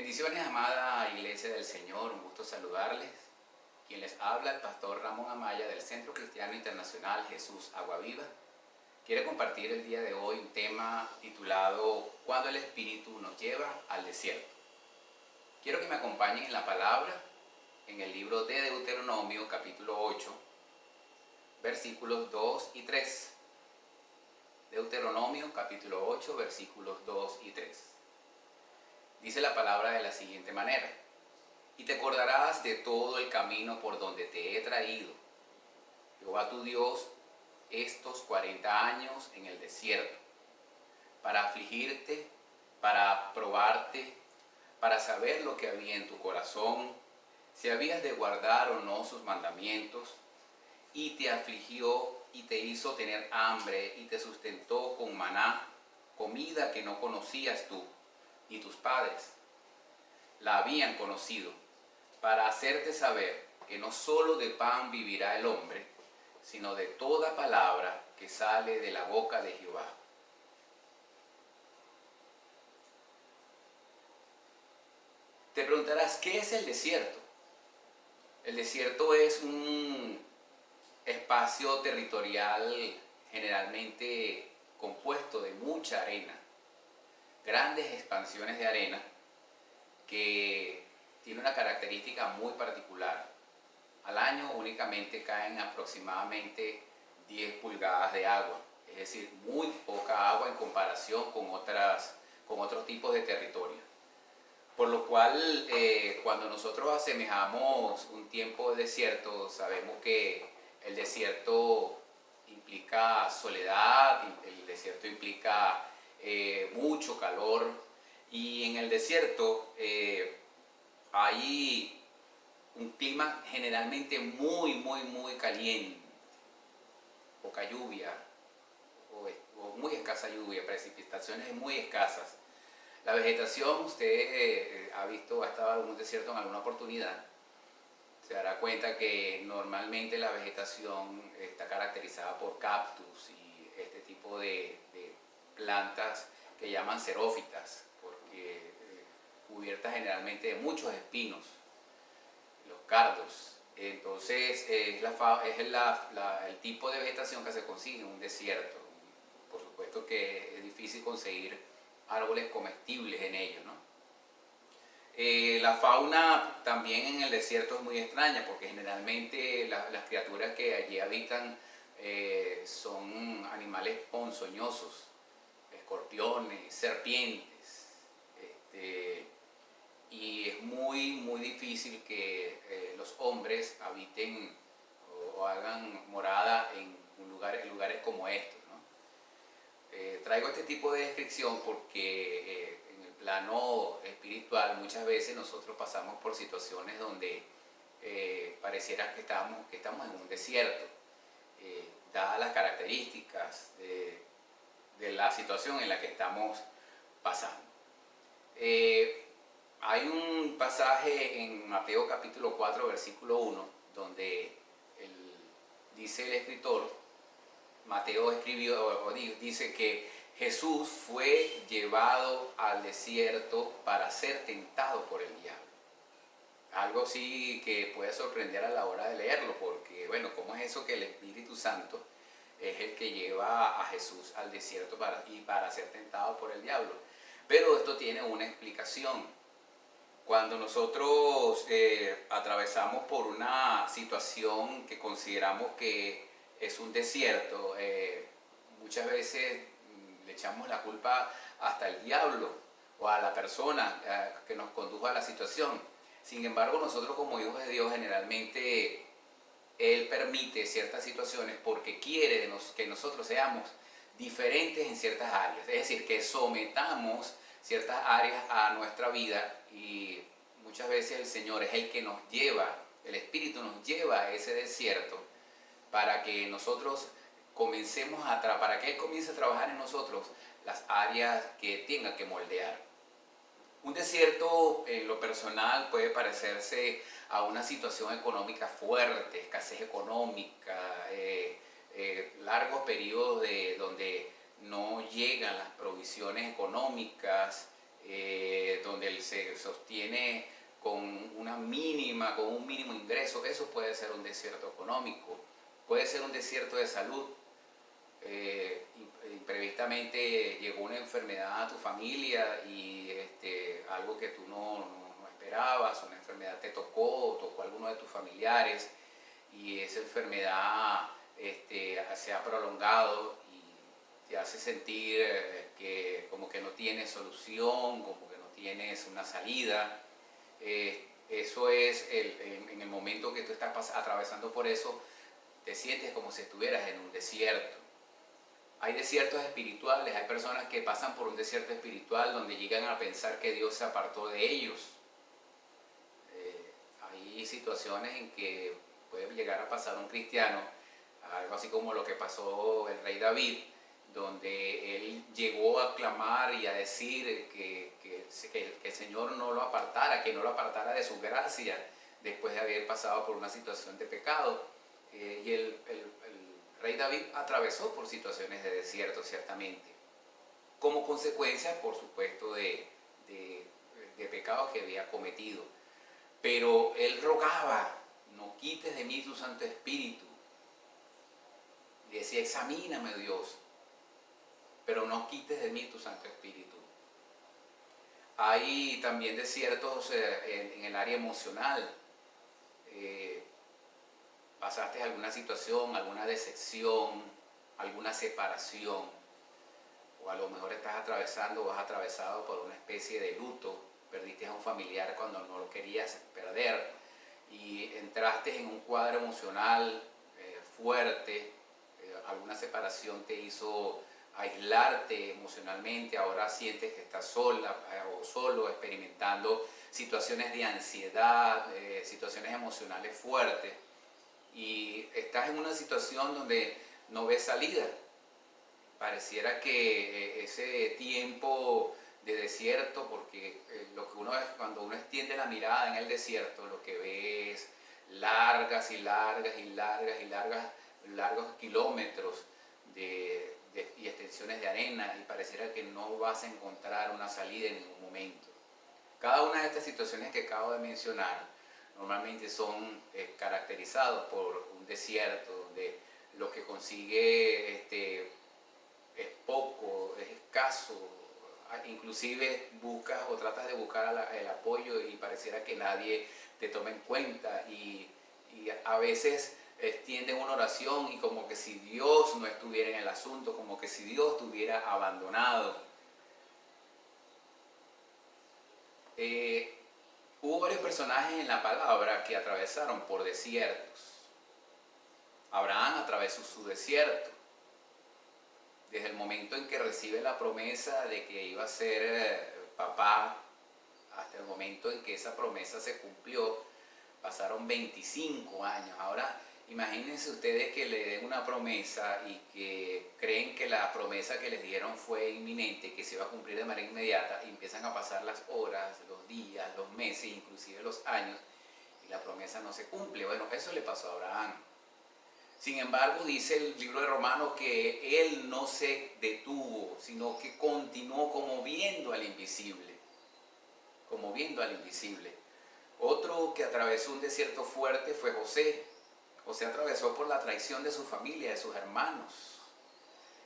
Bendiciones, amada Iglesia del Señor, un gusto saludarles. Quien les habla, el pastor Ramón Amaya del Centro Cristiano Internacional Jesús Agua Viva. Quiere compartir el día de hoy un tema titulado "Cuando el Espíritu nos lleva al desierto". Quiero que me acompañen en la palabra en el libro de Deuteronomio, capítulo 8, versículos 2 y 3. Deuteronomio, capítulo 8, versículos 2 y 3. Dice la palabra de la siguiente manera: y te acordarás de todo el camino por donde te he traído, Jehová tu Dios, estos 40 años en el desierto, para afligirte, para probarte, para saber lo que había en tu corazón, si habías de guardar o no sus mandamientos, y te afligió y te hizo tener hambre y te sustentó con maná, comida que no conocías tú y tus padres la habían conocido, para hacerte saber que no solo de pan vivirá el hombre, sino de toda palabra que sale de la boca de Jehová. Te preguntarás, ¿qué es el desierto? El desierto es un espacio territorial generalmente compuesto de mucha arena, grandes expansiones de arena que tiene una característica muy particular. Al año únicamente caen aproximadamente 10 pulgadas de agua, es decir, muy poca agua en comparación con otros tipos de territorio. Por lo cual, cuando nosotros asemejamos un tiempo de desierto, sabemos que el desierto implica soledad, el desierto implica mucho calor, y en el desierto hay un clima generalmente muy caliente, poca lluvia o muy escasa lluvia, precipitaciones muy escasas. La vegetación, usted ha estado en un desierto en alguna oportunidad, se dará cuenta que normalmente la vegetación está caracterizada por cactus y este tipo de plantas que llaman xerófitas, porque cubiertas generalmente de muchos espinos, los cardos. Entonces es el tipo de vegetación que se consigue en un desierto. Por supuesto que es difícil conseguir árboles comestibles en ellos, ¿no? La fauna también en el desierto es muy extraña, porque generalmente las criaturas que allí habitan son animales ponzoñosos, escorpiones, serpientes, y es muy difícil que los hombres habiten o hagan morada en lugares como estos, ¿no? Traigo este tipo de descripción porque en el plano espiritual muchas veces nosotros pasamos por situaciones donde pareciera que estamos en un desierto, dadas las características de la situación en la que estamos pasando. Hay un pasaje en Mateo capítulo 4, versículo 1, donde dice el escritor, Mateo dice que Jesús fue llevado al desierto para ser tentado por el diablo. Algo sí que puede sorprender a la hora de leerlo, porque bueno, ¿cómo es eso que el Espíritu Santo es el que lleva a Jesús al desierto para ser tentado por el diablo? Pero esto tiene una explicación. Cuando nosotros atravesamos por una situación que consideramos que es un desierto, muchas veces le echamos la culpa hasta al diablo o a la persona que nos condujo a la situación. Sin embargo, nosotros como hijos de Dios generalmente Él permite ciertas situaciones porque quiere que nosotros seamos diferentes en ciertas áreas, es decir, que sometamos ciertas áreas a nuestra vida, y muchas veces el Señor es el que nos lleva, el Espíritu nos lleva a ese desierto para que nosotros para que Él comience a trabajar en nosotros las áreas que tenga que moldear. Un desierto en lo personal puede parecerse a una situación económica fuerte, escasez económica, largos periodos donde no llegan las provisiones económicas, donde él se sostiene con un mínimo ingreso. Eso puede ser un desierto económico, puede ser un desierto de salud. Imprevistamente llegó una enfermedad a tu familia y algo que tú no esperabas, una enfermedad te tocó a alguno de tus familiares y esa enfermedad se ha prolongado y te hace sentir que como que no tienes solución, como que no tienes una salida. Eso es en el momento que tú estás atravesando por eso, te sientes como si estuvieras en un desierto. Hay desiertos espirituales, hay personas que pasan por un desierto espiritual donde llegan a pensar que Dios se apartó de ellos. Hay situaciones en que puede llegar a pasar un cristiano, algo así como lo que pasó el rey David, donde él llegó a clamar y a decir que el Señor no lo apartara, que no lo apartara de su gracia después de haber pasado por una situación de pecado. Y el rey David atravesó por situaciones de desierto, ciertamente, como consecuencia, por supuesto, de pecados que había cometido. Pero él rogaba: no quites de mí tu Santo Espíritu. Y decía: examíname, Dios, pero no quites de mí tu Santo Espíritu. Hay también desiertos en el área emocional. Pasaste alguna situación, alguna decepción, alguna separación, o a lo mejor estás atravesando o has atravesado por una especie de luto, perdiste a un familiar cuando no lo querías perder y entraste en un cuadro emocional fuerte, alguna separación te hizo aislarte emocionalmente, ahora sientes que estás sola o solo experimentando situaciones de ansiedad, situaciones emocionales fuertes, y estás en una situación donde no ves salida. Pareciera que ese tiempo de desierto, porque lo que uno es, cuando uno extiende la mirada en el desierto, lo que ve es largas y largas y largas y largos kilómetros y extensiones de arena, y pareciera que no vas a encontrar una salida en ningún momento. Cada una de estas situaciones que acabo de mencionar normalmente son caracterizados por un desierto donde lo que consigue es poco, es escaso, inclusive buscas o tratas de buscar el apoyo y pareciera que nadie te toma en cuenta, y a veces extienden una oración y como que si Dios no estuviera en el asunto, como que si Dios te hubiera abandonado. Hubo varios personajes en la palabra que atravesaron por desiertos. Abraham atravesó su desierto. Desde el momento en que recibe la promesa de que iba a ser papá, hasta el momento en que esa promesa se cumplió, pasaron 25 años. Ahora, imagínense ustedes que le den una promesa y que creen que la promesa que les dieron fue inminente, que se iba a cumplir de manera inmediata, y empiezan a pasar las horas, los días, los meses, inclusive los años, y la promesa no se cumple. Bueno, eso le pasó a Abraham. Sin embargo, dice el libro de Romanos que él no se detuvo, sino que continuó como viendo al invisible. Como viendo al invisible. Otro que atravesó un desierto fuerte fue José. José atravesó por la traición de su familia, de sus hermanos.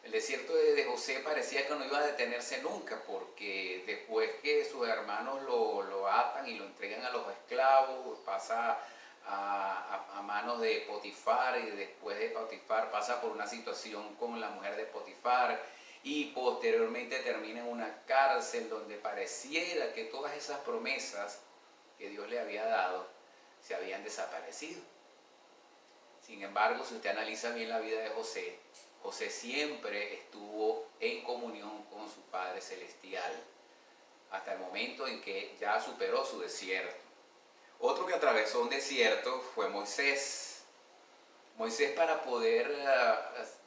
El desierto de José parecía que no iba a detenerse nunca, porque después que sus hermanos lo atan y lo entregan a los esclavos, pasa a manos de Potifar, y después de Potifar pasa por una situación con la mujer de Potifar y posteriormente termina en una cárcel donde pareciera que todas esas promesas que Dios le había dado se habían desaparecido. Sin embargo, si usted analiza bien la vida de José, José siempre estuvo en comunión con su Padre Celestial hasta el momento en que ya superó su desierto. Otro que atravesó un desierto fue Moisés. Moisés, para poder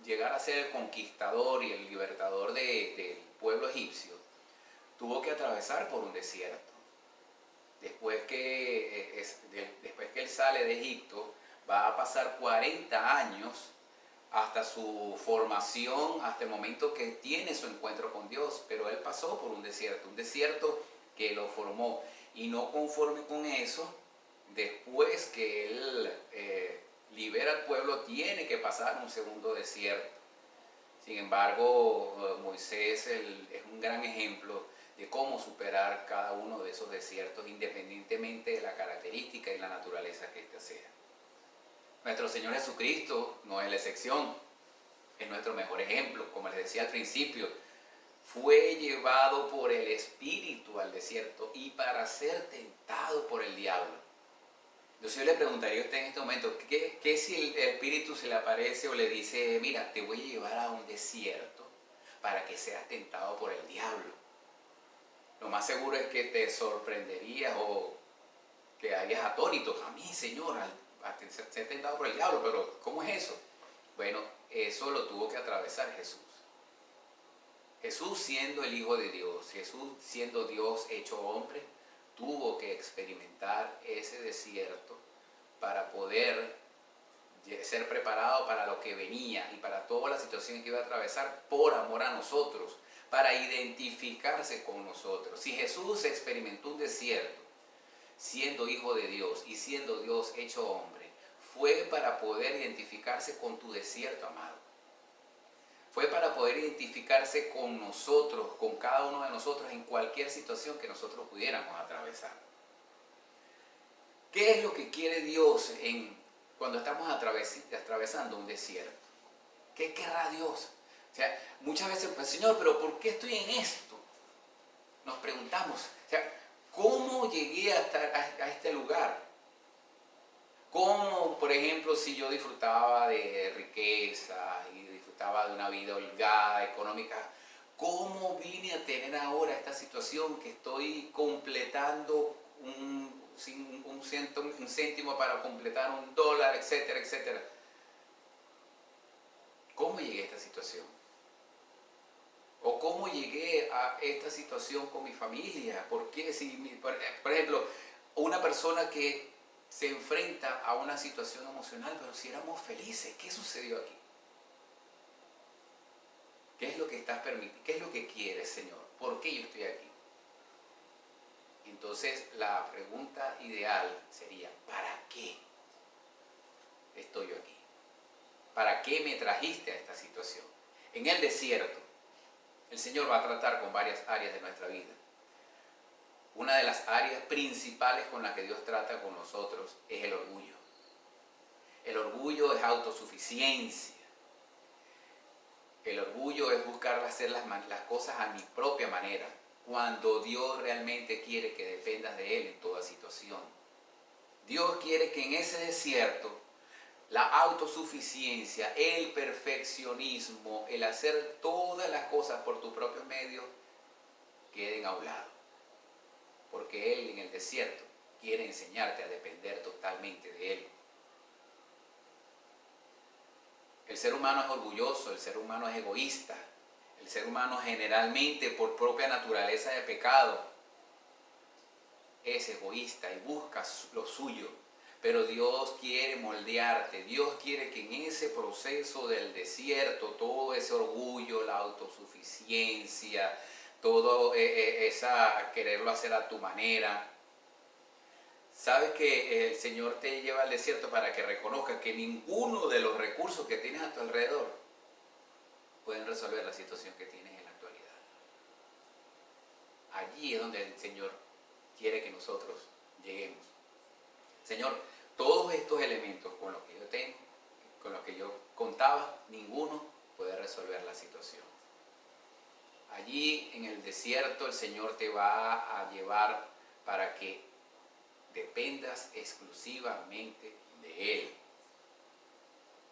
llegar a ser el conquistador y el libertador del pueblo egipcio, tuvo que atravesar por un desierto. Después que él sale de Egipto, va a pasar 40 años hasta su formación, hasta el momento que tiene su encuentro con Dios, pero él pasó por un desierto que lo formó, y no conforme con eso, después que él libera al pueblo, tiene que pasar un segundo desierto. Sin embargo, Moisés es un gran ejemplo de cómo superar cada uno de esos desiertos, independientemente de la característica y la naturaleza que éste sea. Nuestro Señor Jesucristo no es la excepción, es nuestro mejor ejemplo. Como les decía al principio, fue llevado por el Espíritu al desierto y para ser tentado por el diablo. Entonces yo le preguntaría a usted en este momento, ¿qué si el Espíritu se le aparece o le dice, mira, te voy a llevar a un desierto para que seas tentado por el diablo? Lo más seguro es que te sorprenderías o que harías atónito. A mí, Señor, a ser tentado por el diablo, pero ¿cómo es eso? Bueno, eso lo tuvo que atravesar Jesús. Jesús siendo el Hijo de Dios, Jesús siendo Dios hecho hombre, tuvo que experimentar ese desierto para poder ser preparado para lo que venía y para toda la situación que iba a atravesar por amor a nosotros, para identificarse con nosotros. Si Jesús experimentó un desierto siendo Hijo de Dios y siendo Dios hecho hombre, fue para poder identificarse con tu desierto, amado. Fue para poder identificarse con nosotros, con cada uno de nosotros, en cualquier situación que nosotros pudiéramos atravesar. ¿Qué es lo que quiere Dios cuando estamos atravesando un desierto? ¿Qué querrá Dios? O sea, muchas veces, pues, Señor, pero ¿por qué estoy en esto? Nos preguntamos, o sea, ¿cómo llegué a este lugar? ¿Cómo, por ejemplo, si yo disfrutaba de riqueza y disfrutaba de una vida holgada, económica, cómo vine a tener ahora esta situación que estoy completando un céntimo para completar $1, etcétera, etcétera? ¿Cómo llegué a esta situación? ¿O cómo llegué a esta situación con mi familia? ¿Por qué? Por ejemplo, una persona que se enfrenta a una situación emocional, pero si éramos felices, ¿qué sucedió aquí? ¿Qué es lo que estás permitiendo? ¿Qué es lo que quieres, Señor? ¿Por qué yo estoy aquí? Entonces, la pregunta ideal sería, ¿para qué estoy yo aquí? ¿Para qué me trajiste a esta situación? En el desierto, el Señor va a tratar con varias áreas de nuestra vida. Una de las áreas principales con las que Dios trata con nosotros es el orgullo. El orgullo es autosuficiencia. El orgullo es buscar hacer las cosas a mi propia manera, cuando Dios realmente quiere que dependas de Él en toda situación. Dios quiere que en ese desierto la autosuficiencia, el perfeccionismo, el hacer todas las cosas por tus propios medios queden a un lado. Porque Él en el desierto quiere enseñarte a depender totalmente de Él. El ser humano es orgulloso, el ser humano es egoísta, el ser humano generalmente por propia naturaleza de pecado es egoísta y busca lo suyo. Pero Dios quiere moldearte, Dios quiere que en ese proceso del desierto, todo ese orgullo, la autosuficiencia, todo esa quererlo hacer a tu manera. Sabes que el Señor te lleva al desierto para que reconozcas que ninguno de los recursos que tienes a tu alrededor pueden resolver la situación que tienes en la actualidad. Allí es donde el Señor quiere que nosotros lleguemos. Señor, todos estos elementos con los que yo tengo, con los que yo contaba, ninguno puede resolver la situación. Allí en el desierto el Señor te va a llevar para que dependas exclusivamente de Él.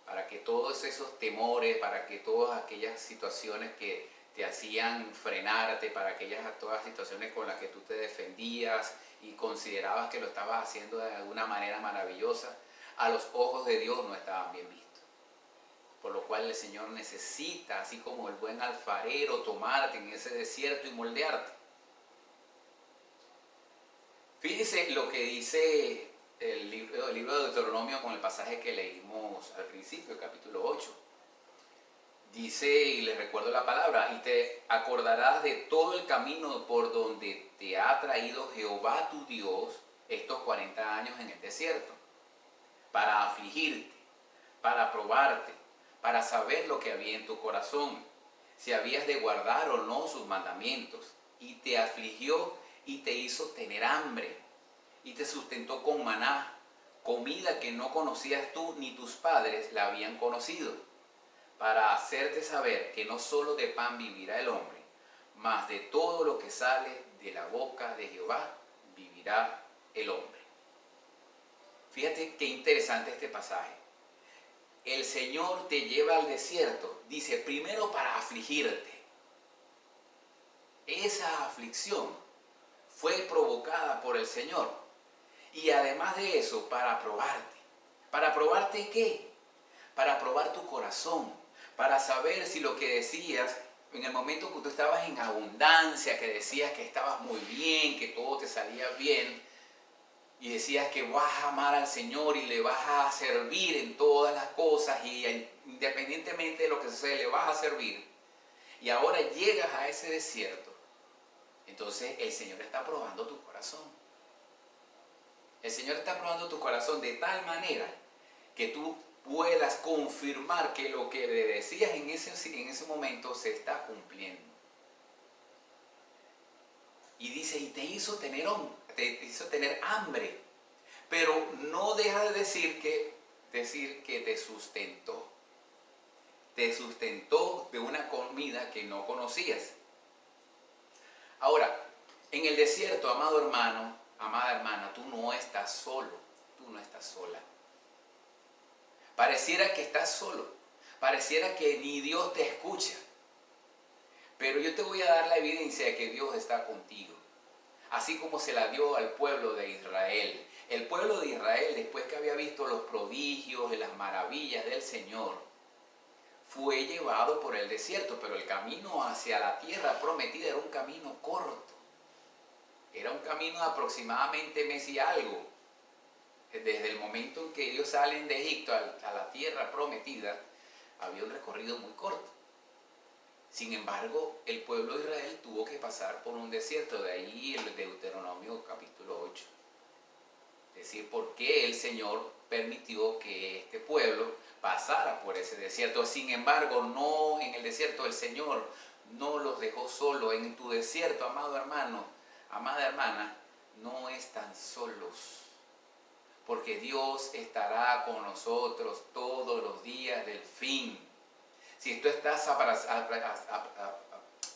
Para que todos esos temores, para que todas aquellas situaciones que te hacían frenarte, para todas las situaciones con las que tú te defendías y considerabas que lo estabas haciendo de alguna manera maravillosa, a los ojos de Dios no estaban bien vistos. Por lo cual el Señor necesita, así como el buen alfarero, tomarte en ese desierto y moldearte. Fíjense lo que dice el libro de Deuteronomio con el pasaje que leímos al principio, el capítulo 8. Dice, y les recuerdo la palabra, y te acordarás de todo el camino por donde te ha traído Jehová tu Dios estos 40 años en el desierto, para afligirte, para probarte, para saber lo que había en tu corazón, si habías de guardar o no sus mandamientos. Y te afligió y te hizo tener hambre, y te sustentó con maná, comida que no conocías tú ni tus padres la habían conocido, para hacerte saber que no solo de pan vivirá el hombre, mas de todo lo que sale de la boca de Jehová vivirá el hombre. Fíjate qué interesante este pasaje. El Señor te lleva al desierto, dice, primero para afligirte. Esa aflicción fue provocada por el Señor. Y además de eso, para probarte. ¿Para probarte qué? Para probar tu corazón, para saber si lo que decías en el momento que tú estabas en abundancia, que decías que estabas muy bien, que todo te salía bien, y decías que vas a amar al Señor y le vas a servir en todas las cosas, y independientemente de lo que sucede, le vas a servir, y ahora llegas a ese desierto, entonces el Señor está probando tu corazón. El Señor está probando tu corazón de tal manera que tú puedas confirmar que lo que le decías en ese momento se está cumpliendo. Y dice, y te hizo tener hambre, pero no deja de decir que te sustentó. Te sustentó de una comida que no conocías. Ahora, en el desierto, amado hermano, amada hermana, tú no estás solo, tú no estás sola. Pareciera que estás solo, pareciera que ni Dios te escucha, pero yo te voy a dar la evidencia de que Dios está contigo, así como se la dio al pueblo de Israel. El pueblo de Israel, después que había visto los prodigios y las maravillas del Señor, fue llevado por el desierto, pero el camino hacia la tierra prometida era un camino corto, era un camino de aproximadamente mes y algo. Desde el momento en que ellos salen de Egipto a la tierra prometida, había un recorrido muy corto. Sin embargo, el pueblo de Israel tuvo que pasar por un desierto, de ahí el Deuteronomio capítulo 8. Es decir, ¿por qué el Señor permitió que este pueblo pasara por ese desierto? Sin embargo, no en el desierto el Señor no los dejó solo. En tu desierto, amado hermano, amada hermana, no están solos, porque Dios estará con nosotros todos los días del fin. Si tú estás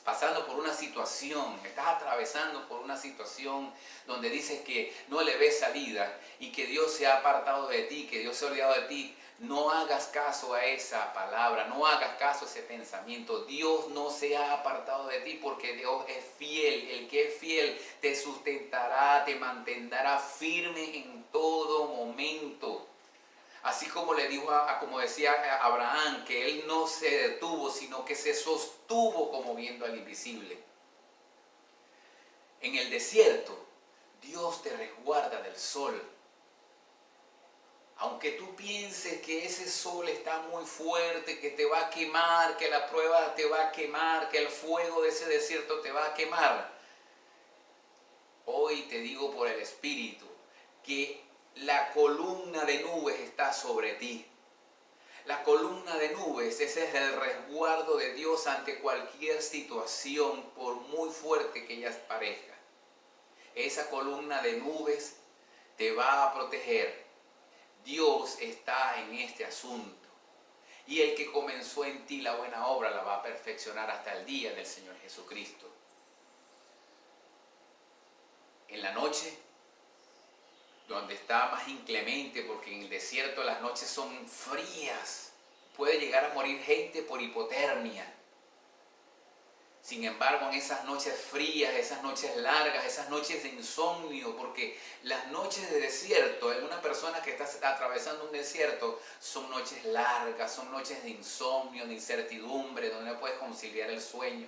pasando por una situación, estás atravesando por una situación donde dices que no le ves salida y que Dios se ha apartado de ti, que Dios se ha olvidado de ti, no hagas caso a esa palabra, no hagas caso a ese pensamiento. Dios no se ha apartado de ti porque Dios es fiel. El que es fiel te sustentará, te mantendrá firme en todo momento. Así como le dijo, como decía Abraham, que él no se detuvo, sino que se sostuvo como viendo al invisible. En el desierto, Dios te resguarda del sol. Aunque tú pienses que ese sol está muy fuerte, que te va a quemar, que la prueba te va a quemar, que el fuego de ese desierto te va a quemar, hoy te digo por el Espíritu que la columna de nubes está sobre ti. La columna de nubes, ese es el resguardo de Dios ante cualquier situación, por muy fuerte que ella parezca. Esa columna de nubes te va a proteger. Dios está en este asunto. Y el que comenzó en ti la buena obra la va a perfeccionar hasta el día del Señor Jesucristo. En la noche, donde está más inclemente, porque en el desierto las noches son frías, puede llegar a morir gente por hipotermia. Sin embargo, en esas noches frías, esas noches largas, esas noches de insomnio, porque las noches de desierto, en una persona que está atravesando un desierto, son noches largas, son noches de insomnio, de incertidumbre, donde no puedes conciliar el sueño.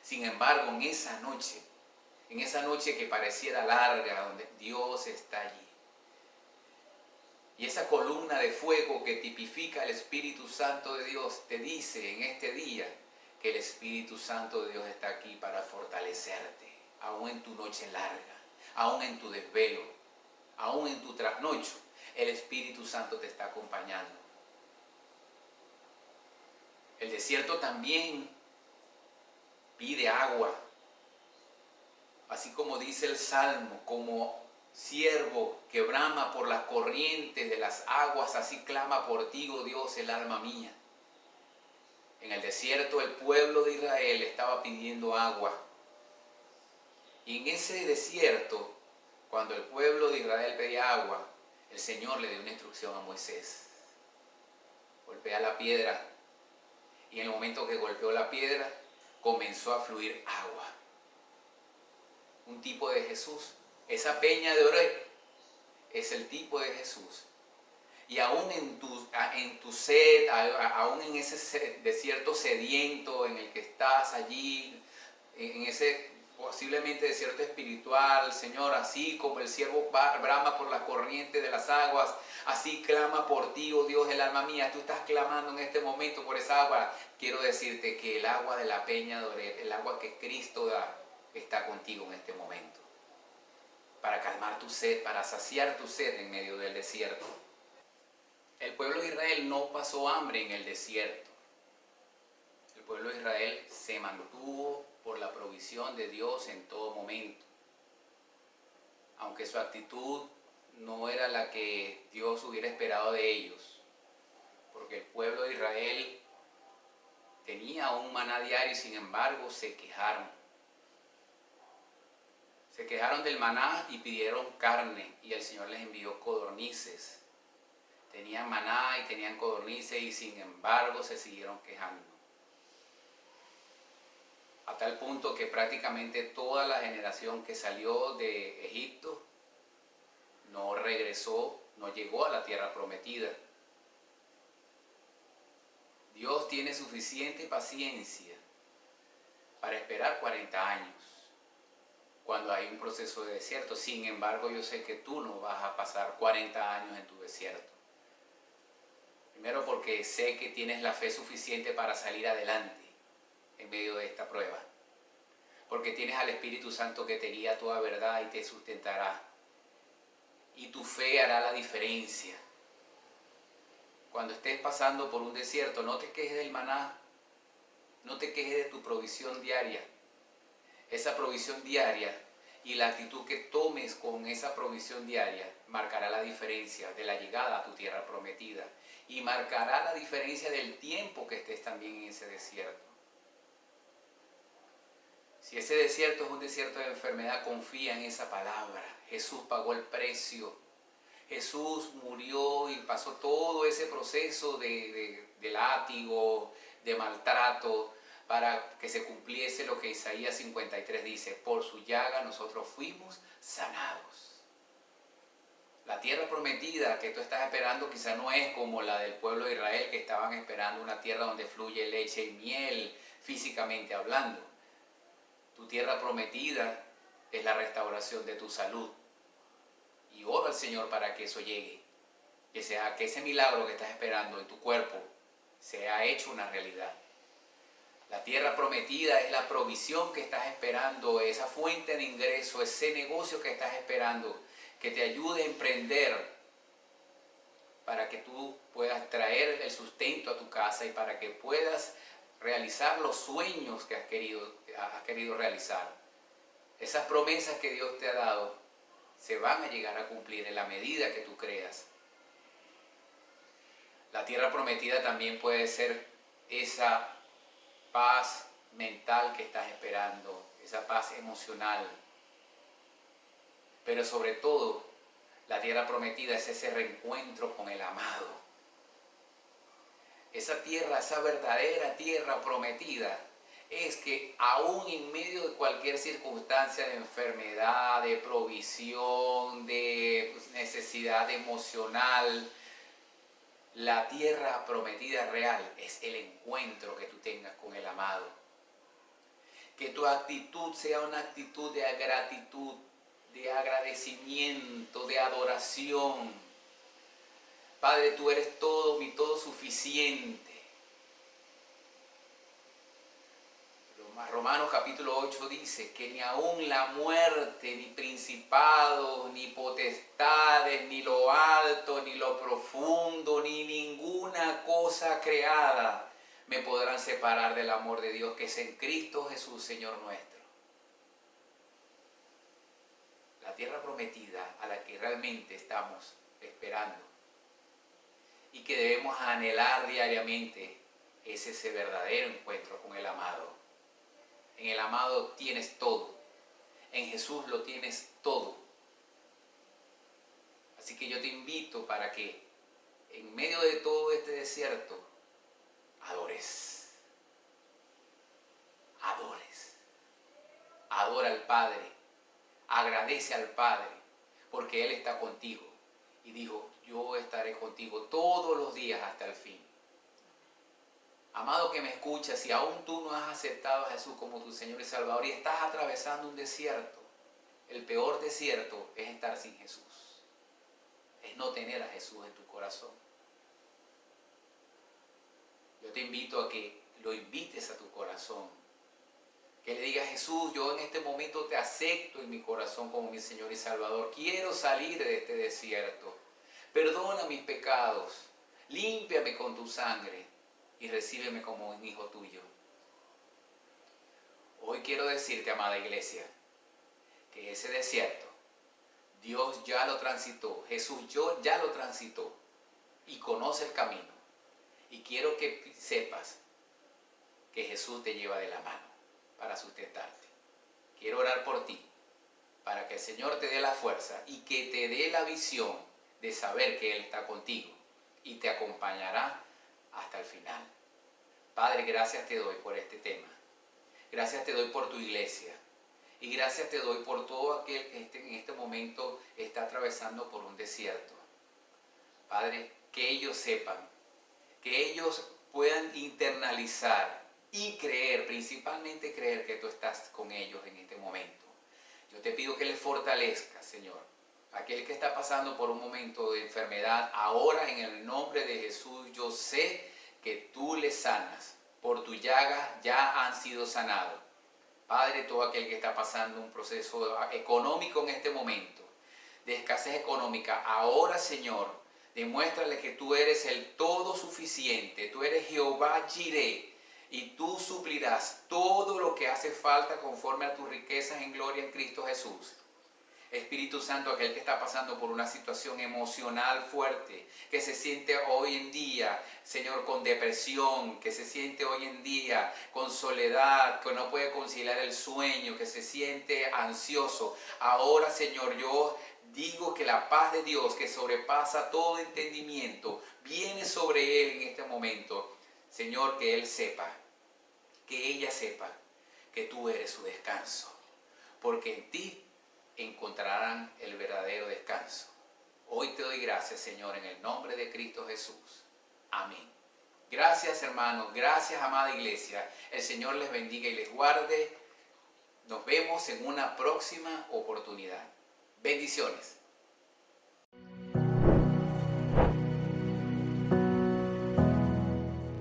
Sin embargo, en esa noche que pareciera larga, donde Dios está allí, Y esa columna de fuego que tipifica el Espíritu Santo de Dios te dice en este día que el Espíritu Santo de Dios está aquí para fortalecerte, aún en tu noche larga, aún en tu desvelo, aún en tu trasnocho. El Espíritu Santo te está acompañando. El desierto también pide agua, así como dice el Salmo, como siervo que brama por las corrientes de las aguas, así clama por ti, oh Dios, el alma mía. En el desierto el pueblo de Israel estaba pidiendo agua. Y en ese desierto, cuando el pueblo de Israel pedía agua, el Señor le dio una instrucción a Moisés. Golpea la piedra. Y en el momento que golpeó la piedra, comenzó a fluir agua. Un tipo de Jesús. Esa peña de Oreb es el tipo de Jesús. Y aún en tu sed, aún en ese desierto sediento en el que estás allí, en ese posiblemente desierto espiritual, Señor, así como el siervo brama por las corrientes de las aguas, así clama por ti, oh Dios, el alma mía. Tú estás clamando en este momento por esa agua. Quiero decirte que el agua de la peña de Oreb, el agua que Cristo da, está contigo en este momento. Para calmar tu sed, para saciar tu sed en medio del desierto. El pueblo de Israel no pasó hambre en el desierto. El pueblo de Israel se mantuvo por la provisión de Dios en todo momento. Aunque su actitud no era la que Dios hubiera esperado de ellos. Porque el pueblo de Israel tenía un maná diario y sin embargo se quejaron. Se quejaron del maná y pidieron carne y el Señor les envió codornices. Tenían maná y tenían codornices y sin embargo se siguieron quejando. A tal punto que prácticamente toda la generación que salió de Egipto no regresó, no llegó a la tierra prometida. Dios tiene suficiente paciencia para esperar 40 años cuando hay un proceso de desierto. Sin embargo, yo sé que tú no vas a pasar 40 años en tu desierto. Primero porque sé que tienes la fe suficiente para salir adelante en medio de esta prueba. Porque tienes al Espíritu Santo que te guía a toda verdad y te sustentará. Y tu fe hará la diferencia. Cuando estés pasando por un desierto, no te quejes del maná. No te quejes de tu provisión diaria. Esa provisión diaria y la actitud que tomes con esa provisión diaria marcará la diferencia de la llegada a tu tierra prometida. Y marcará la diferencia del tiempo que estés también en ese desierto. Si ese desierto es un desierto de enfermedad, confía en esa palabra. Jesús pagó el precio. Jesús murió y pasó todo ese proceso de látigo, de maltrato, para que se cumpliese lo que Isaías 53 dice: por su llaga nosotros fuimos sanados. La tierra prometida que tú estás esperando quizá no es como la del pueblo de Israel, que estaban esperando una tierra donde fluye leche y miel, físicamente hablando. Tu tierra prometida es la restauración de tu salud. Y oro al Señor para que eso llegue. Que ese milagro que estás esperando en tu cuerpo sea hecho una realidad. La tierra prometida es la provisión que estás esperando, esa fuente de ingreso, ese negocio que estás esperando, que te ayude a emprender para que tú puedas traer el sustento a tu casa y para que puedas realizar los sueños que has querido realizar. Esas promesas que Dios te ha dado se van a llegar a cumplir en la medida que tú creas. La tierra prometida también puede ser esa paz mental que estás esperando, esa paz emocional. Pero sobre todo, la tierra prometida es ese reencuentro con el amado. Esa tierra, esa verdadera tierra prometida, es que aún en medio de cualquier circunstancia de enfermedad, de provisión, de necesidad emocional, la tierra prometida real es el encuentro que tú tengas con el amado. Que tu actitud sea una actitud de gratitud, de agradecimiento, de adoración. Padre, tú eres todo, mi todo suficiente. Romanos capítulo 8 dice que ni aun la muerte, ni principados, ni potestades, ni lo alto, ni lo profundo, ni ninguna cosa creada me podrán separar del amor de Dios que es en Cristo Jesús, Señor nuestro. La tierra prometida a la que realmente estamos esperando y que debemos anhelar diariamente es ese verdadero encuentro con el amado. En el amado tienes todo. En Jesús lo tienes todo. Así que yo te invito para que en medio de todo este desierto adores. Adores. Adora al Padre. Agradece al Padre porque Él está contigo. Y dijo, yo estaré contigo todos los días hasta el fin. Amado que me escuchas, si aún tú no has aceptado a Jesús como tu Señor y Salvador y estás atravesando un desierto, el peor desierto es estar sin Jesús. Es no tener a Jesús en tu corazón. Yo te invito a que lo invites a tu corazón. Que le digas, Jesús, yo en este momento te acepto en mi corazón como mi Señor y Salvador. Quiero salir de este desierto. Perdona mis pecados. Límpiame con tu sangre. Y recíbeme como un hijo tuyo. Hoy quiero decirte, amada iglesia, que ese desierto, Dios ya lo transitó, Jesús ya lo transitó y conoce el camino. Y quiero que sepas que Jesús te lleva de la mano para sustentarte. Quiero orar por ti, para que el Señor te dé la fuerza y que te dé la visión de saber que Él está contigo y te acompañará hasta el final. Padre, gracias te doy por este tema. Gracias te doy por tu iglesia. Y gracias te doy por todo aquel que en este momento está atravesando por un desierto. Padre, que ellos sepan, que ellos puedan internalizar y creer, principalmente creer que tú estás con ellos en este momento. Yo te pido que les fortalezcas, Señor. Aquel que está pasando por un momento de enfermedad, ahora en el nombre de Jesús, yo sé que tú les sanas. Por tu llaga ya han sido sanados. Padre, todo aquel que está pasando un proceso económico en este momento, de escasez económica, ahora, Señor, demuéstrale que tú eres el todo suficiente. Tú eres Jehová Jireh y tú suplirás todo lo que hace falta conforme a tus riquezas en gloria en Cristo Jesús. Espíritu Santo, aquel que está pasando por una situación emocional fuerte, que se siente hoy en día, Señor, con depresión, que se siente hoy en día con soledad, que no puede conciliar el sueño, que se siente ansioso. Ahora, Señor, yo digo que la paz de Dios, que sobrepasa todo entendimiento, viene sobre él en este momento. Señor, que él sepa, que ella sepa que tú eres su descanso, porque en ti encontrarán el verdadero descanso. Hoy te doy gracias, Señor, en el nombre de Cristo Jesús. Amén. Gracias, hermanos. Gracias, amada iglesia. El Señor les bendiga y les guarde. Nos vemos en una próxima oportunidad. Bendiciones.